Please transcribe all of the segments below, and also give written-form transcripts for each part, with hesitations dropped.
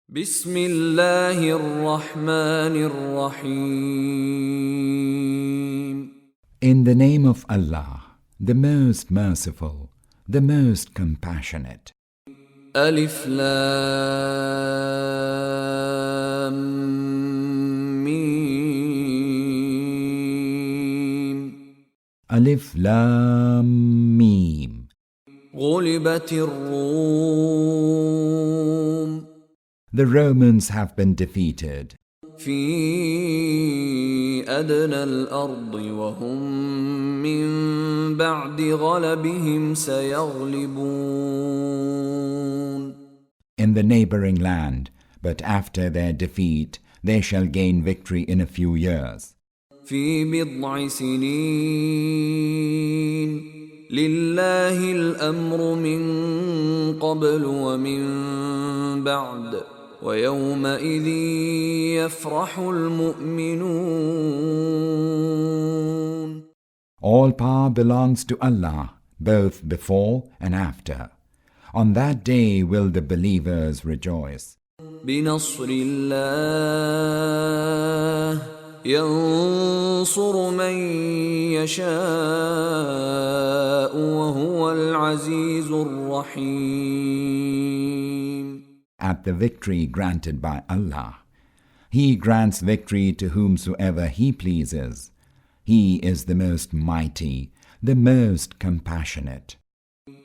بسم الله الرحمن الرحيم. In the name of Allah, the most merciful, the most compassionate. ألف لام ميم. Alif Lam Mim. غلبت الروم. The Romans have been defeated في أدنى الأرض وهم من بعد غلبهم سيغلبون. in the neighboring land, but after their defeat they shall gain victory in a few years. في بضع سنين لله الأمر من قبل ومن بعد ويومئذ يفرح المؤمنون. All power belongs to Allah, both before and after. On that day will the believers rejoice. بنصر الله ينصر من يشاء وهو العزيز الرحيم. At the victory granted by Allah, He grants victory to whomsoever He pleases. He is the most mighty, the most compassionate.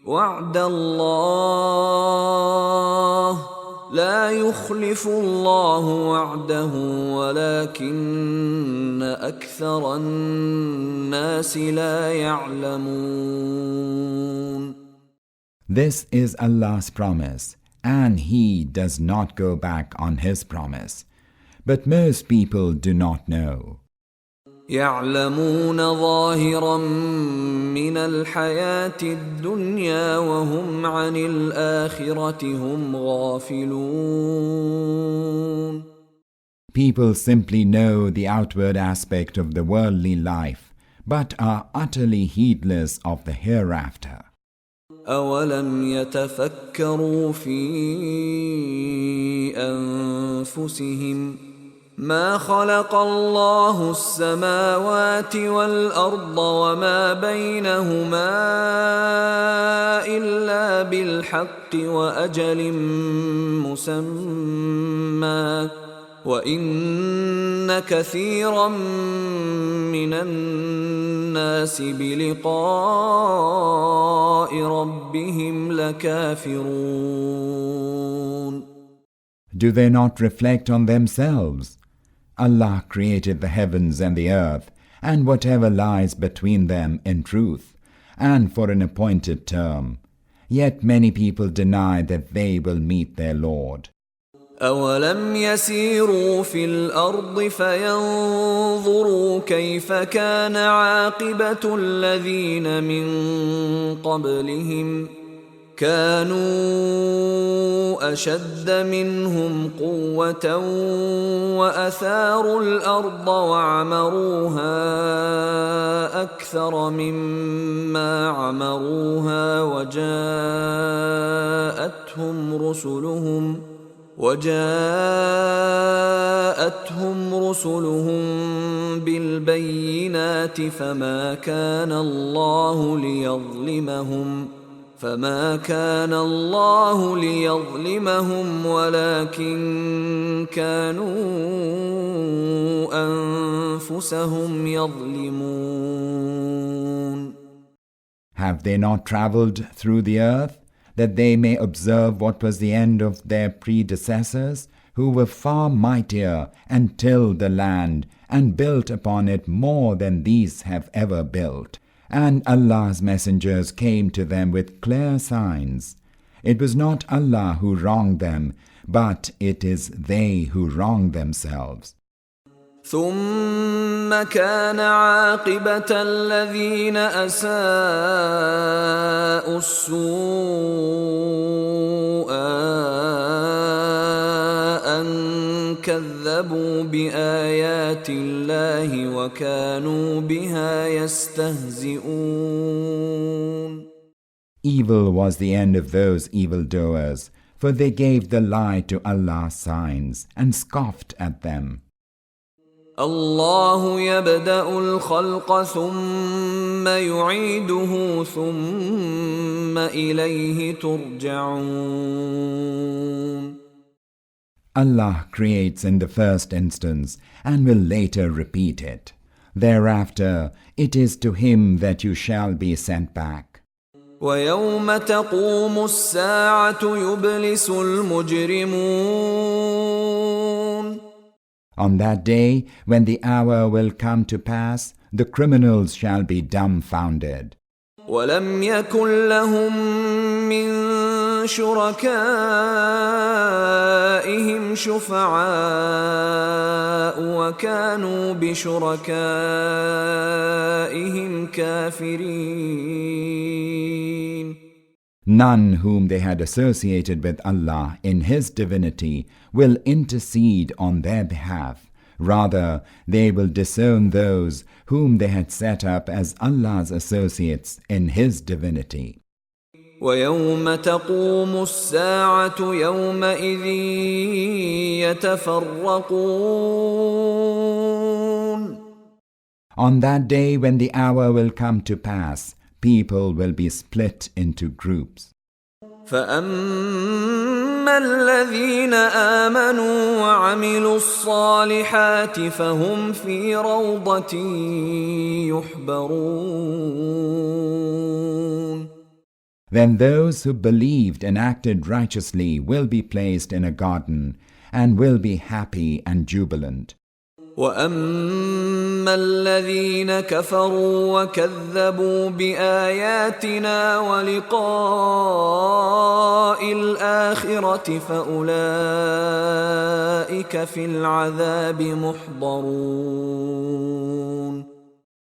وعد الله لا يخلف الله وعده ولكن أكثر الناس لا يعلمون. This is Allah's promise, and He does not go back on His promise. But most people do not know. يعلمون ظاهرا من الحياة الدنيا وهم عن الآخرة هم غافلون. People simply know the outward aspect of the worldly life, but are utterly heedless of the hereafter. أولم يتفكروا في أنفسهم ما خلق الله السماوات والأرض وما بينهما إلا بالحق وأجل مسمى وإن كثيرا من الناس بلقاء ربهم لكافرون. Do they not reflect on themselves? Allah created the heavens and the earth, and whatever lies between them in truth, and for an appointed term. Yet many people deny that they will meet their Lord. أولم يسيروا في الأرض فينظروا كيف كان عاقبة الذين من قبلهم كانوا أشد منهم قوة وأثاروا الأرض وعمروها أكثر مما عمروها وجاءتهم رسلهم بالبينات فما كان الله ليظلمهم ولكن كانوا أنفسهم يظلمون. Have they not traveled through the earth, that they may observe what was the end of their predecessors, who were far mightier and tilled the land and built upon it more than these have ever built? And Allah's messengers came to them with clear signs. It was not Allah who wronged them, but it is they who wronged themselves. ثم كان عاقبة الذين أساءوا السوء أن كذبوا بآيات الله وكانوا بها يستهزئون. Evil was the end of those evildoers, for they gave the lie to Allah's signs and scoffed at them. الله يبدأ الخلق ثم يعيده ثم إليه ترجعون. Allah creates in the first instance and will later repeat it. Thereafter, it is to Him that you shall be sent back. ويوم تقوم الساعة يبلس المجرمون. On that day, when the hour will come to pass, the criminals shall be dumbfounded. ولم يكن لهم من شركائهم شفعاء وكانوا بشركائهم كافرين. None whom they had associated with Allah in His divinity will intercede on their behalf. Rather, they will disown those whom they had set up as Allah's associates in His divinity. ويوم تقوم الساعة يومئذ يتفرقون. On that day when the hour will come to pass, people will be split into groups. فأما الذين آمنوا وعملوا الصالحات فهم في روضة يحبرون. Then those who believed and acted righteously will be placed in a garden and will be happy and jubilant. وأما الذين كفروا وكذبوا بآياتنا ولقاء الآخرة فأولئك في العذاب محضرون.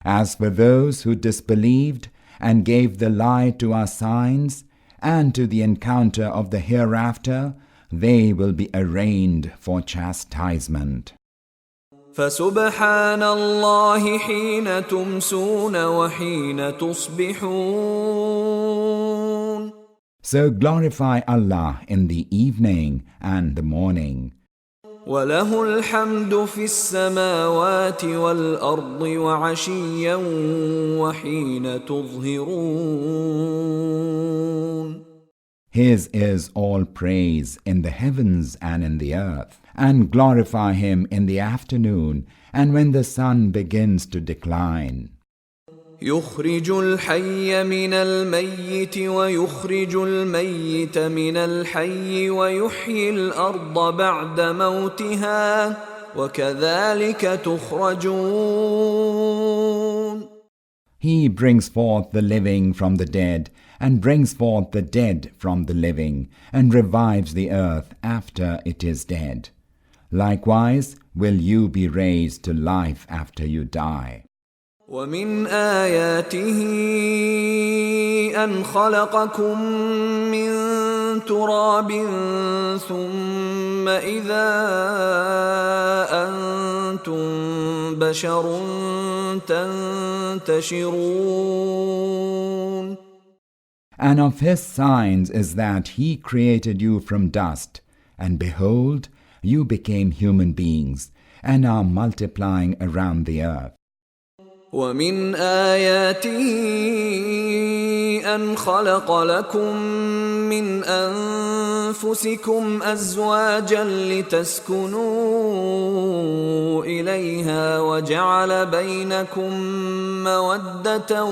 As for those who disbelieved and gave the lie to our signs and to the encounter of the hereafter, they will be arraigned for chastisement. فسبحان الله حين تمسون وحين تصبحون. So glorify Allah in the evening and the morning. وله الحمد في السماوات والأرض وعشيا وحين تظهرون. His is all praise in the heavens and in the earth, and glorify Him in the afternoon and when the sun begins to decline. يخرج الحي من الميت ويخرج الميت من الحي ويحيي الأرض بعد موتها وكذلك تخرجون. He brings forth the living from the dead and brings forth the dead from the living and revives the earth after it is dead. Likewise will you be raised to life after you die. ومن آياته أن خلقكم من تراب ثم إذا أنتم بشر تنتشرون. And of His signs is that He created you from dust, and behold, you became human beings, and are multiplying around the earth. ومن آياته أن خلق لكم من أنفسكم أزواجا لتسكنوا إليها وجعل بينكم مودة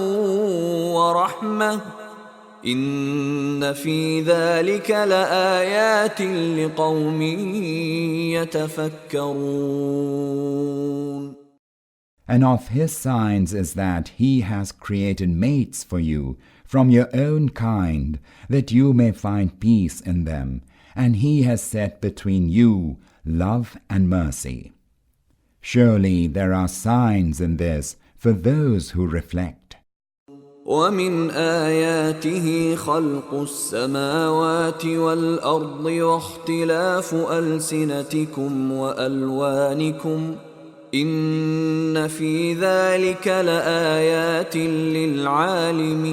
ورحمة إن في ذلك لآيات لقوم يتفكرون. And of His signs is that He has created mates for you from your own kind, that you may find peace in them, and He has set between you love and mercy. Surely there are signs in this for those who reflect. ومن آياته خلق السماوات والأرض واختلاف ألسنتكم وألوانكم إن في ذلك لآيات للعالمين.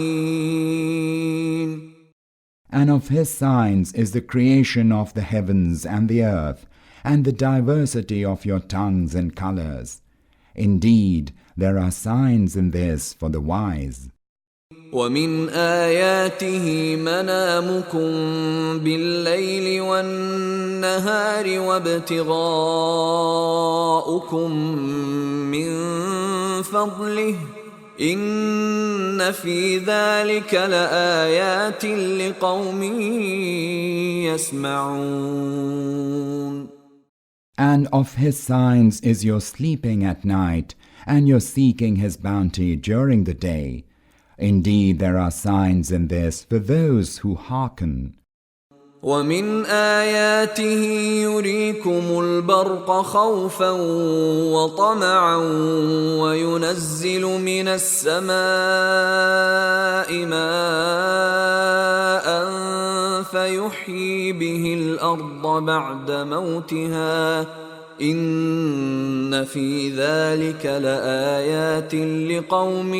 And of His signs is the creation of the heavens and the earth, and the diversity of your tongues and colors. Indeed, there are signs in this for the wise. ومن آياته منامكم بالليل والنهار وابتغاؤكم من فضله إن في ذلك لآيات لقوم يسمعون. And of His signs is your sleeping at night, and your seeking His bounty during the day. Indeed, there are signs in this for those who hearken. ومن آياته يريكم البرق خوفا وطمعا وينزل من السماء ماء فيحيي به الأرض بعد موتها إن في ذلك لآيات لقوم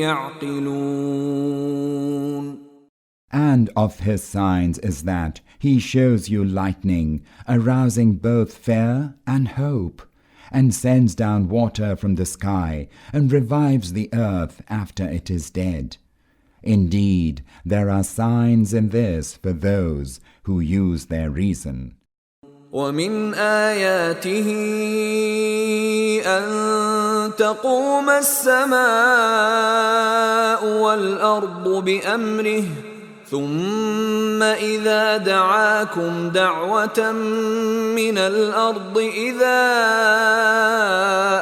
يعقلون. And of His signs is that He shows you lightning, arousing both fear and hope, and sends down water from the sky, and revives the earth after it is dead. Indeed, there are signs in this for those who use their reason. ومن آياته أن تقوم السماء والأرض بأمره ثم إذا دعاكم دعوة من الأرض إذا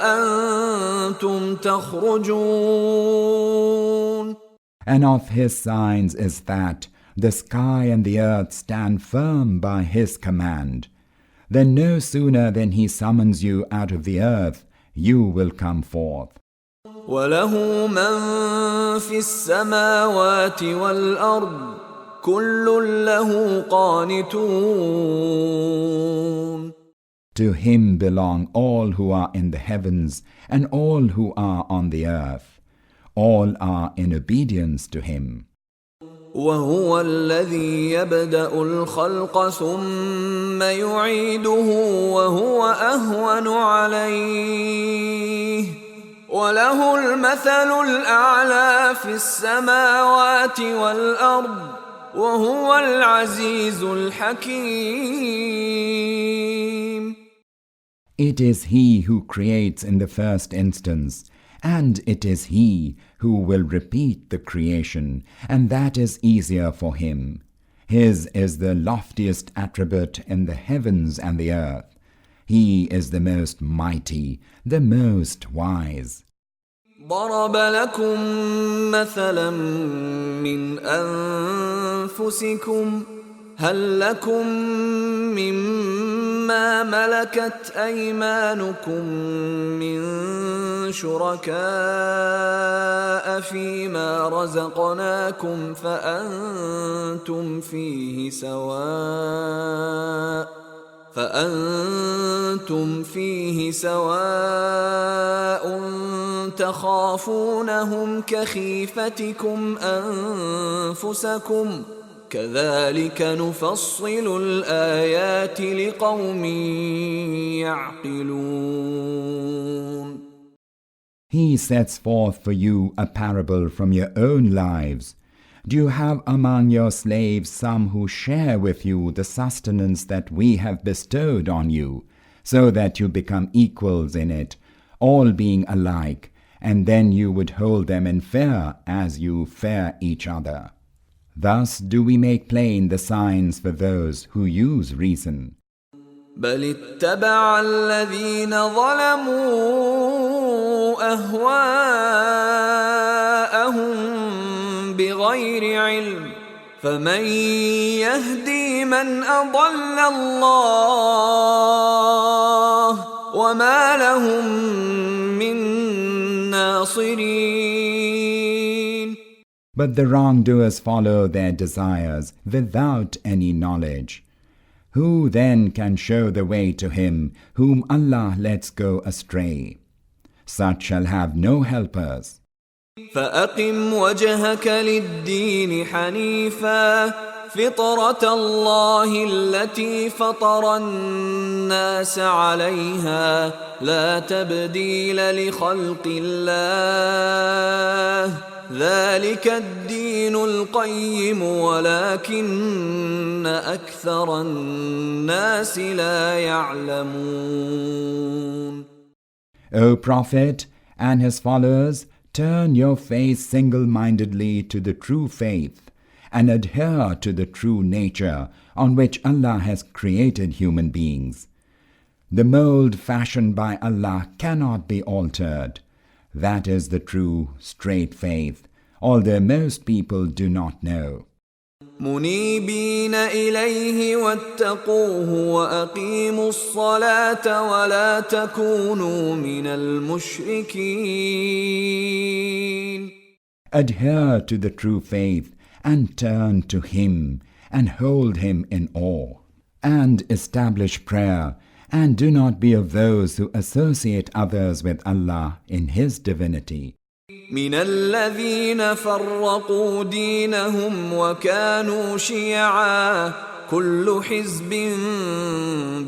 أنتم تخرجون. And of His signs is that the sky and the earth stand firm by His command. Then no sooner than He summons you out of the earth, you will come forth. وله من في السماوات والأرض كل له قانتون. To Him belong all who are in the heavens and all who are on the earth. All are in obedience to Him. وهو الذي يبدأ الخلق ثم يعيده وهو أهون عليه وله المثل الأعلى في السماوات والأرض وهو العزيز الحكيم. It is He who creates in the first instance, and it is He who will repeat the creation, and that is easier for Him. His is the loftiest attribute in the heavens and the earth. He is the most mighty, the most wise. ضرب لكم مثلا من أنفسكم هل لكم مما ملكت أيمانكم من شركاء فيما رزقناكم فأنتم فيه سواء تخافونهم كخيفتكم أنفسكم كذلك نفصل الآيات لقوم يعقلون. He sets forth for you a parable from your own lives. Do you have among your slaves some who share with you the sustenance that we have bestowed on you, so that you become equals in it, all being alike, and then you would hold them in fear as you fear each other? Thus do we make plain the signs for those who use reason. بل اتبع الذين ظلموا أهواءهم بغير علم فمن يهدي من أضل الله وما لهم من ناصرين. But the wrongdoers follow their desires without any knowledge. Who then can show the way to him whom Allah lets go astray? Such shall have no helpers. فأقم وجهك للدين حنيفا فطرة الله التي فطر الناس عليها لا تبديل لخلق الله ذلك الدين القيم ولكن أكثر الناس لا يعلمون. O Prophet and his followers, turn your face single-mindedly to the true faith and adhere to the true nature on which Allah has created human beings. The mold fashioned by Allah cannot be altered. That is the true, straight faith, although most people do not know. منيبين إليه واتقوه وأقيموا الصلاة ولا تكونوا من المشركين. Adhere to the true faith and turn to Him and hold Him in awe. And establish prayer and do not be of those who associate others with Allah in His divinity. من الذين فرقوا دينهم وكانوا شيعا كل حزب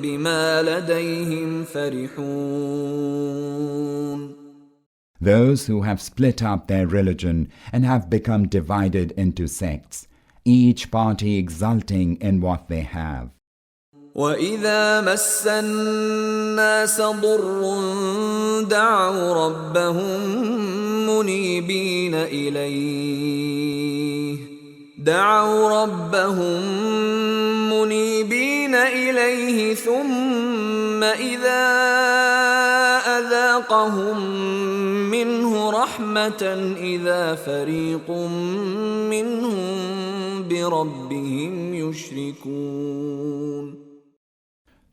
بما لديهم فرحون. Those who have split up their religion and have become divided into sects, each party exulting in what they have. وَإِذَا مَسَّ النَّاسَ ضُرٌّ دَعَوْا رَبَّهُم مُنِيبِينَ إِلَيْهِ ثُمَّ إِذَا أَذَاقَهُم مِّنْهُ رَحْمَةً إِذَا فَرِيقٌ مِّنْهُم بِرَبِّهِمْ يُشْرِكُونَ.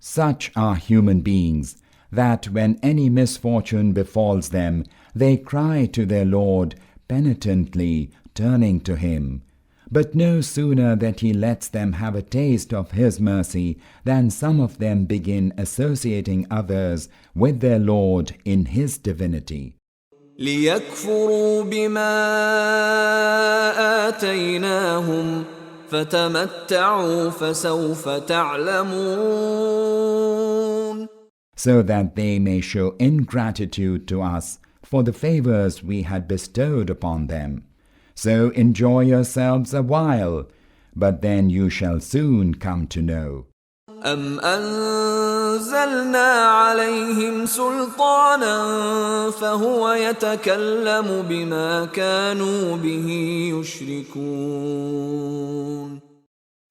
Such are human beings, that when any misfortune befalls them, they cry to their Lord, penitently turning to Him. But no sooner that He lets them have a taste of His mercy than some of them begin associating others with their Lord in His divinity. لِيَكْفُرُوا بِمَا آتَيْنَاهُمْ فَتَمَتَّعُوا فَسَوْفَ تَعْلَمُونَ. So that they may show ingratitude to us for the favors we had bestowed upon them. So enjoy yourselves a while, but then you shall soon come to know. أَمْ أَنزَلْنَا عَلَيْهِمْ سُلْطَانًا فَهُوَ يَتَكَلَّمُ بِمَا كَانُوا بِهِ يُشْرِكُونَ.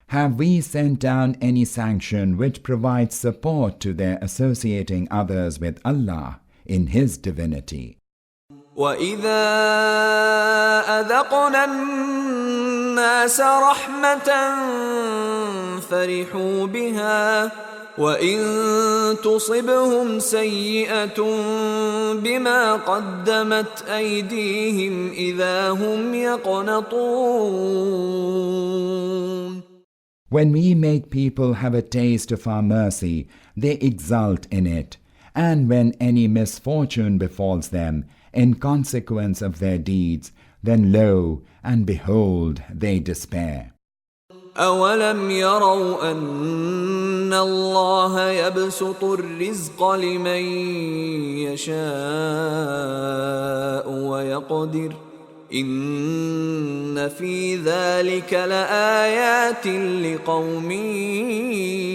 Have we sent down any sanction which provides support to their associating others with Allah in His divinity? وَإِذَا أَذَقْنَا النَّاسَ رَحْمَةً فَرِحُوا بِهَا وَإِن تُصِبْهُمْ سَيِّئَةٌ بِمَا قَدَّمَتْ أَيْدِيهِمْ إِذَا هُمْ يَقْنَطُونَ. When we make people have a taste of our mercy, they exult in it, and when any misfortune befalls them in consequence of their deeds, then lo, and behold, they despair. أَوَلَمْ يَرَوْا أَنَّ اللَّهَ يَبْسُطُ الرِّزْقَ لِمَن يَشَاءُ وَيَقْدِرُ إِنَّ فِي ذَلِكَ لَآيَاتٍ لِقَوْمٍ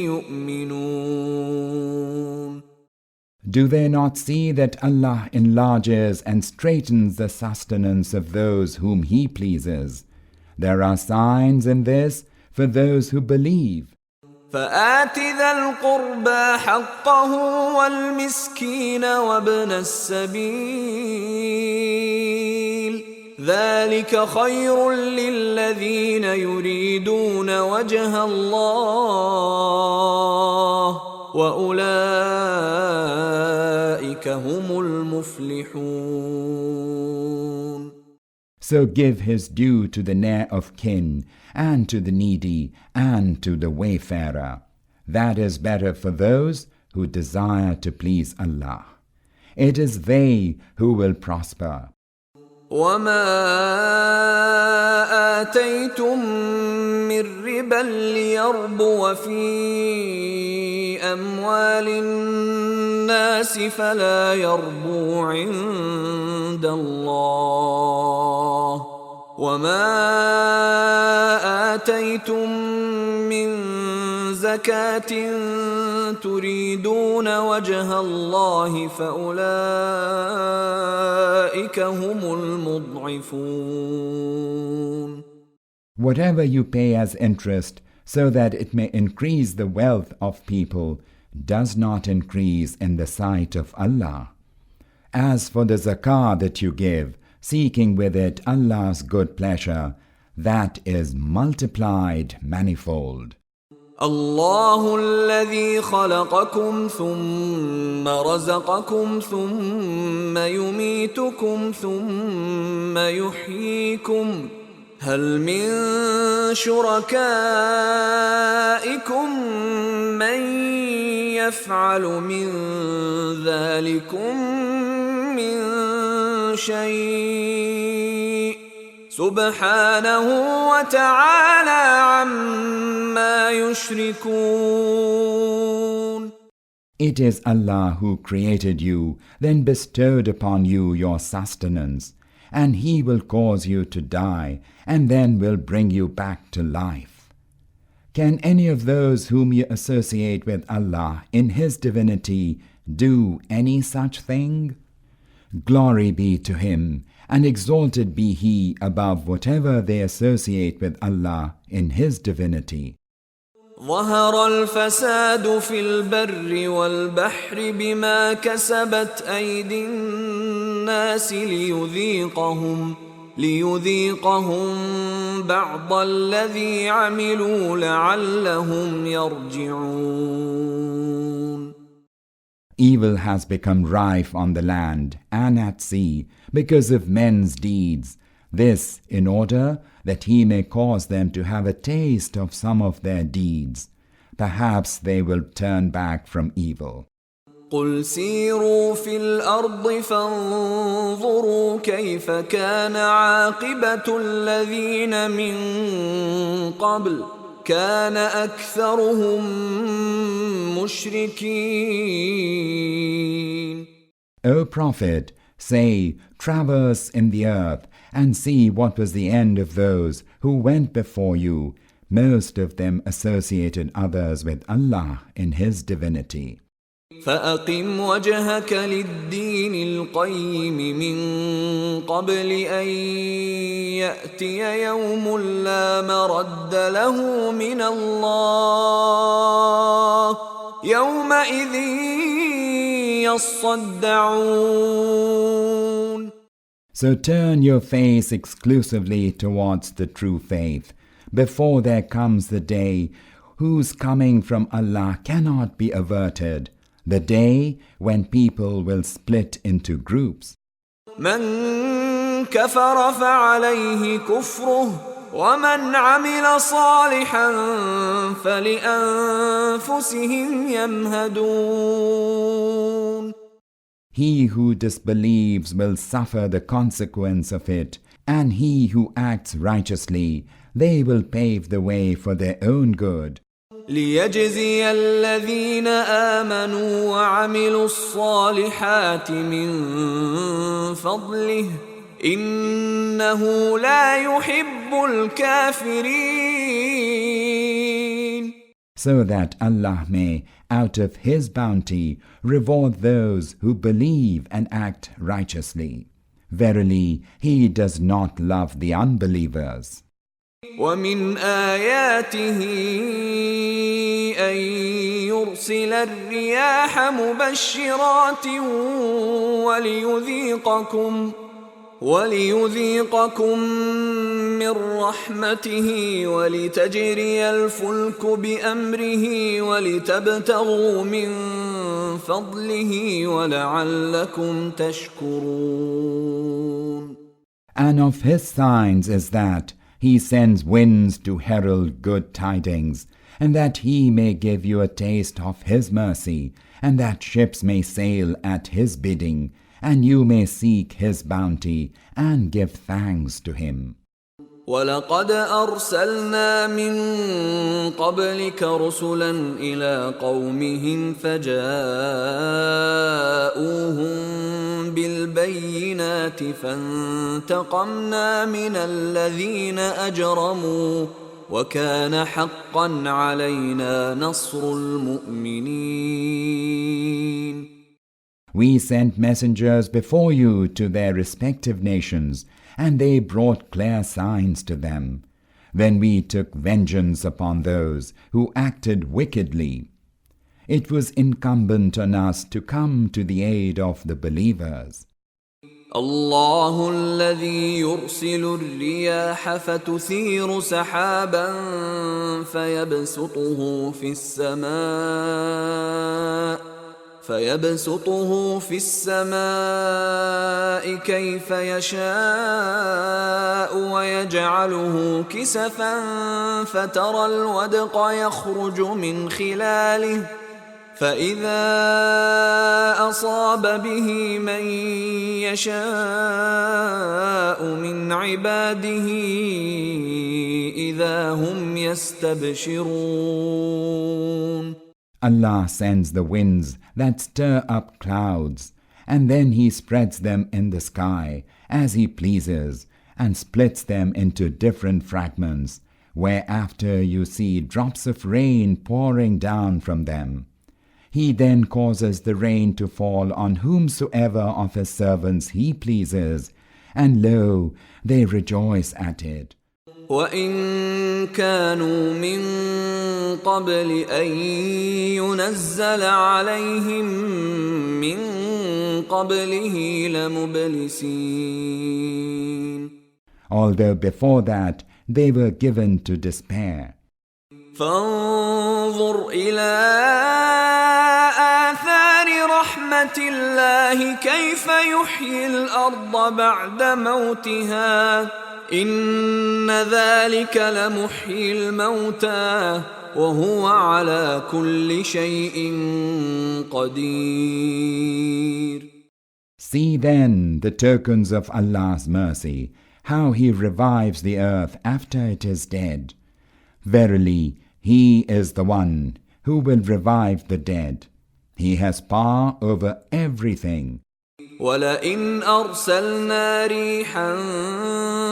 يُؤْمِنُونَ. Do they not see that Allah enlarges and straightens the sustenance of those whom He pleases? There are signs in this for those who believe. فآت ذا القربى حقه والمسكين وابن السبيل ذلك خير للذين يريدون وجه الله وأولئك هم المفلحون. So give his due to the near of kin, and to the needy, and to the wayfarer. That is better for those who desire to please Allah. It is they who will prosper. وما آتيتم من ربا ليربو في أموال الناس فلا يربو عند الله وما آتيتم من زكاة تريدون وجه الله فأولئك هم المضعفون. Whatever you pay as interest so that it may increase the wealth of people does not increase in the sight of Allah. As for the zakah that you give, seeking with it Allah's good pleasure, that is multiplied manifold. الله الذي خلقكم ثم رزقكم ثم يميتكم ثم يحييكم هل من شركائكم من يفعل من ذلكم من شيء سبحانه وتعالى عما يشركون. It is Allah who created you, then bestowed upon you your sustenance, and He will cause you to die, and then will bring you back to life. Can any of those whom you associate with Allah in His divinity do any such thing? Glory be to Him, and exalted be He above whatever they associate with Allah in His divinity. ظهر الفساد في البر والبحر بما كسبت أيدي الناس ليذيقهم بعض الذي عملوا لعلهم يرجعون. Evil has become rife on the land and at sea because of men's deeds, this in order that He may cause them to have a taste of some of their deeds. Perhaps they will turn back from evil. قل سيروا في الأرض فانظروا كيف كان عاقبة الذين من قبل كان أكثرهم مشركين. O Prophet, say, traverse in the earth and see what was the end of those who went before you. Most of them associated others with Allah in His divinity. فأقم وجهك للدين القيم من قبل أن يأتي يوم لا مرد له من الله يومئذ يصدعون. So turn your face exclusively towards the true faith, before there comes the day whose coming from Allah cannot be averted, the day when people will split into groups. من كفر فعليه كفره ومن عمل صالحا فلأنفسهم يمهدون. He who disbelieves will suffer the consequence of it, and he who acts righteously, they will pave the way for their own good. ليجزي الذين آمنوا وعملوا الصالحات من فضله إنه لا يحب الكافرين. So that Allah may, out of His bounty, reward those who believe and act righteously. Verily, He does not love the unbelievers. ومن آياته أن يرسل الرياح مبشرات وليذيقكم من رحمته ولتجري الفلك بأمره ولتبتغوا من فضله ولعلكم تشكرون. And of His signs is that He sends winds to herald good tidings, and that He may give you a taste of His mercy, and that ships may sail at His bidding, and you may seek His bounty and give thanks to Him. وَلَقَدْ أَرْسَلْنَا مِن قَبْلِكَ رُسُلًا إِلَىٰ قَوْمِهِمْ فَجَاءُوهُم بِالْبَيِّنَاتِ فَانتَقَمْنَا مِنَ الَّذِينَ أَجْرَمُوا وَكَانَ حَقًّا عَلَيْنَا نَصْرُ الْمُؤْمِنِينَ. We sent messengers before you to their respective nations, and they brought clear signs to them. Then we took vengeance upon those who acted wickedly. It was incumbent on us to come to the aid of the believers. الله الذي يرسل الرياح فتثير سحابا فيبسطه في السماء كيف يشاء ويجعله كسفا فترى الودق يخرج من خلاله فإذا أصاب به من يشاء من عباده إذا هم يستبشرون. Allah sends the winds that stir up clouds, and then He spreads them in the sky as He pleases, and splits them into different fragments, whereafter you see drops of rain pouring down from them. He then causes the rain to fall on whomsoever of His servants He pleases, and lo, they rejoice at it. وَإِن كَانُوا مِن قَبْلِ أَن يُنَزَّلَ عَلَيْهِم مِّن قَبْلِهِ لَمُبْلِسِينَ. Although before that they were given to despair. فانظر إلى آثار رحمة الله كيف يحيي الأرض بعد موتها إن ذلك لمحيي الموتى وهو على كل شيء قدير. See then the tokens of Allah's mercy, how He revives the earth after it is dead. Verily, He is the one who will revive the dead. He has power over everything. وَلَئِنْ أَرْسَلْنَا رِيحًا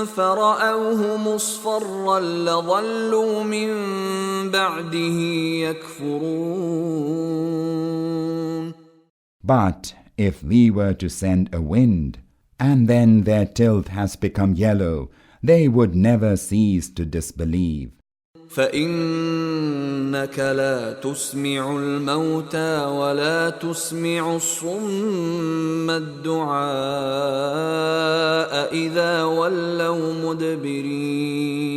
فَرَأَوْهُ مُصْفَرًّا لَظَلُّوا مِنْ بَعْدِهِ يَكْفُرُونَ. But if we were to send a wind, and then their tilth has become yellow, they would never cease to disbelieve. فإنك لا تسمع الموتى ولا تسمع الصم الدعاء إذا ولوا مدبرين.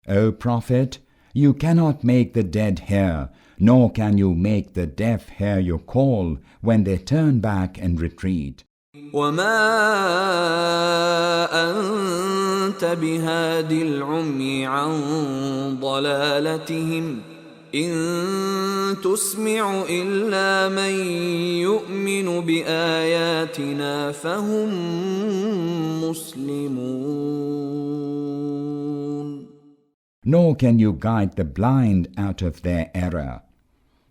O Prophet, you cannot make the dead hear, nor can you make the deaf hear your call when they turn back and retreat. وما أنت بهاد العمي عن ضلالتهم إن تسمع إلا من يؤمن بآياتنا فهم مسلمون. Nor can you guide the blind out of their error.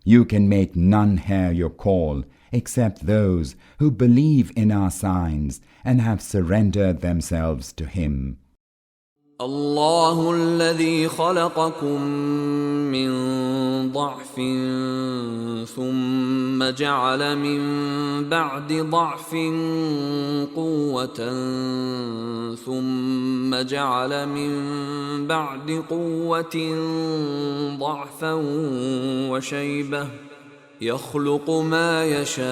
You can make none hear your call except those who believe in our signs and have surrendered themselves to Him. الله الذي خلقكم من ضعف ثم جعل من بعد ضعف قوة ثم جعل من بعد قوة ضعفا وشيبة يخلق ما يشاء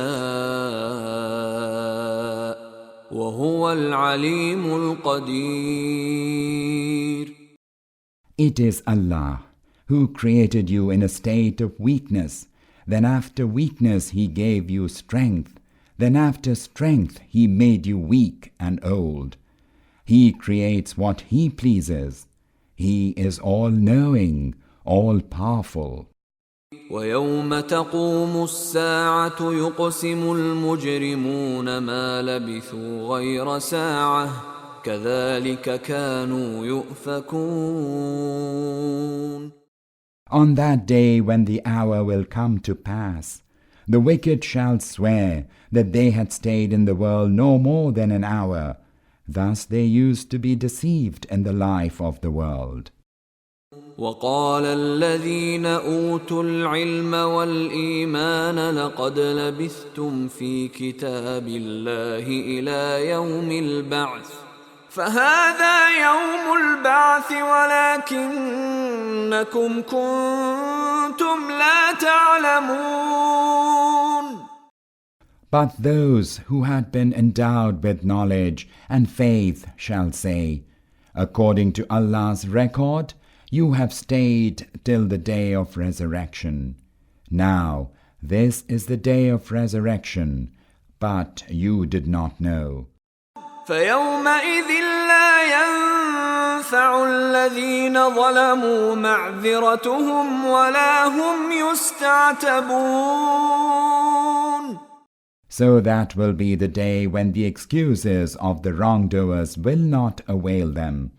وهو العليم القدير. It is Allah who created you in a state of weakness. Then after weakness He gave you strength. Then after strength He made you weak and old. He creates what He pleases. He is all-knowing, all-powerful. ويوم تقوم الساعة يقسم المجرمون ما لبثوا غير ساعة كذلك كانوا يؤفكون. On that day when the hour will come to pass, the wicked shall swear that they had stayed in the world no more than an hour. Thus they used to be deceived in the life of the world. وقال الذين أوتوا العلم والإيمان لقد لبثتم في كتاب الله إلى يوم البعث فهذا يوم البعث ولكنكم كنتم لا تعلمون. But those who had been endowed with knowledge and faith shall say, according to Allah's record, you have stayed till the day of resurrection. Now, this is the day of resurrection, but you did not know. فيومئذ لا ينفع الذين ظلموا معذرتهم ولا هم يستعتبون. So that will be the day when the excuses of the wrongdoers will not avail them,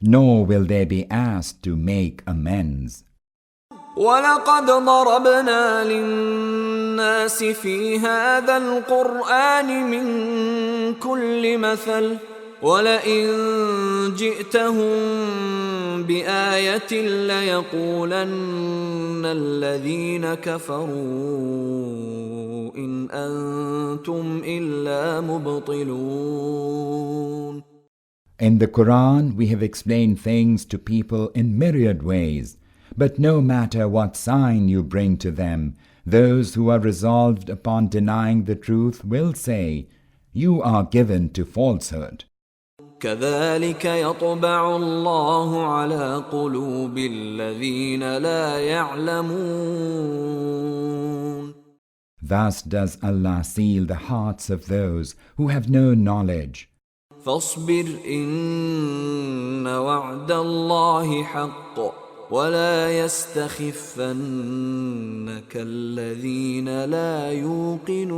nor will they be asked to make amends. وَلَقَدْ ضَرَبْنَا لِلنَّاسِ فِي هَذَا الْقُرْآنِ مِنْ كُلِّ مَثَلٍ وَلَئِنْ جِئْتَهُمْ بِآيَةٍ لَيَقُولَنَّ الَّذِينَ كَفَرُوا إِنْ أَنْتُمْ إِلَّا مُبْطِلُونَ. In the Quran, we have explained things to people in myriad ways. But no matter what sign you bring to them, those who are resolved upon denying the truth will say, you are given to falsehood. كذلك يطبع الله على قلوب الذين لا يعلمون. Thus does Allah seal the hearts of those who have no knowledge. فاصبر إن وعد الله حق ولا يستخفنك الذين لا يوقنون.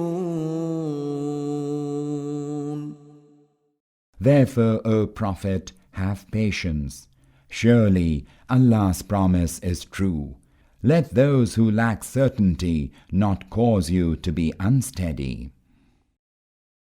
Therefore, O Prophet, have patience. Surely Allah's promise is true. Let those who lack certainty not cause you to be unsteady.